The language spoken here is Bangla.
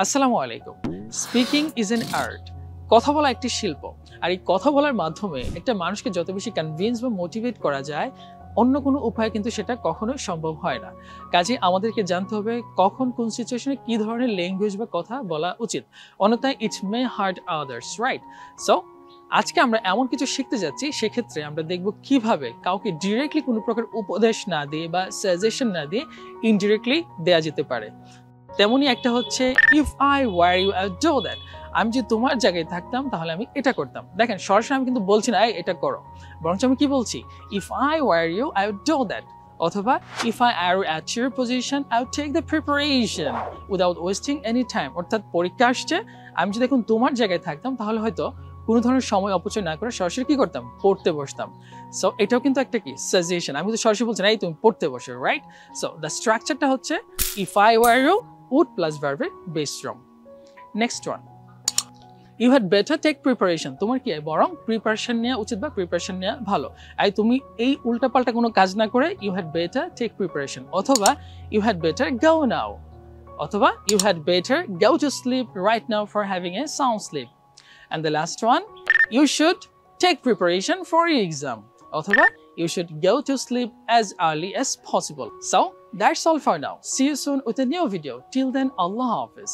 আসসালামু আলাইকুম। Speaking is an art. কথা বলা একটি শিল্প। আর এই কথা বলার মাধ্যমে একটা মানুষকে যত বেশি কনভিন্স বা মোটিভেট করা যায়, অন্য কোনো উপায়ে কিন্তু সেটা কখনোই সম্ভব হয় না। কাজেই আমাদেরকে জানতে হবে কখন কোন সিচুয়েশনে কি ধরনের ল্যাঙ্গুয়েজ বা কথা বলা উচিত। অন্যথায় ইট মে হার্ট আদার্স, রাইট? সো আজকে আমরা এমন কিছু শিখতে যাচ্ছি, সেক্ষেত্রে আমরা দেখব কিভাবে কাউকে ডিরেক্টলি কোনো প্রকার উপদেশ না দিয়ে বা সাজেশন না দিয়ে ইনডিরেক্টলি দেয়া যেতে পারে। তেমনই একটা হচ্ছে if I were you I do that. আমি যদি তোমার জায়গায় থাকতাম তাহলে আমি এটা করতাম। দেখেন, সরাসরি আমি কিন্তু বলছি না এটা করো, বরঞ্চ আমি কি বলছি, if I were you I would do that. অথবা if I are at your position I would take the preparation without wasting any time. অর্থাৎ পরীক্ষা আসছে, আমি যদি এখন তোমার জায়গায় থাকতাম তাহলে হয়তো কোনো ধরনের সময় অপচয় না করে সরাসরি কি করতাম, পড়তে বসতাম। সো এটাও কিন্তু একটা কি সাজেশন। আমি তো সরাসরি বলছি না এই তুমি পড়তে বসো, রাইট? সো দ্য স্ট্রাকচারটা হচ্ছে if I were you would plus verb base form. Next one, you had better take preparation. তোমার কি বরং প্রিপারেশন নেওয়া উচিত বা প্রিপারেশন নেওয়া ভালো। আর তুমি এই উল্টাপাল্টা কোনো কাজ না করে you had better take preparation, অথবা you had better go now, অথবা you had better go to sleep right now for having a sound sleep. And the last one, you should take preparation for your exam, অথবা you should go to sleep as early as possible. So that's all for now. See you soon with a new video. Till then, Allah Hafiz.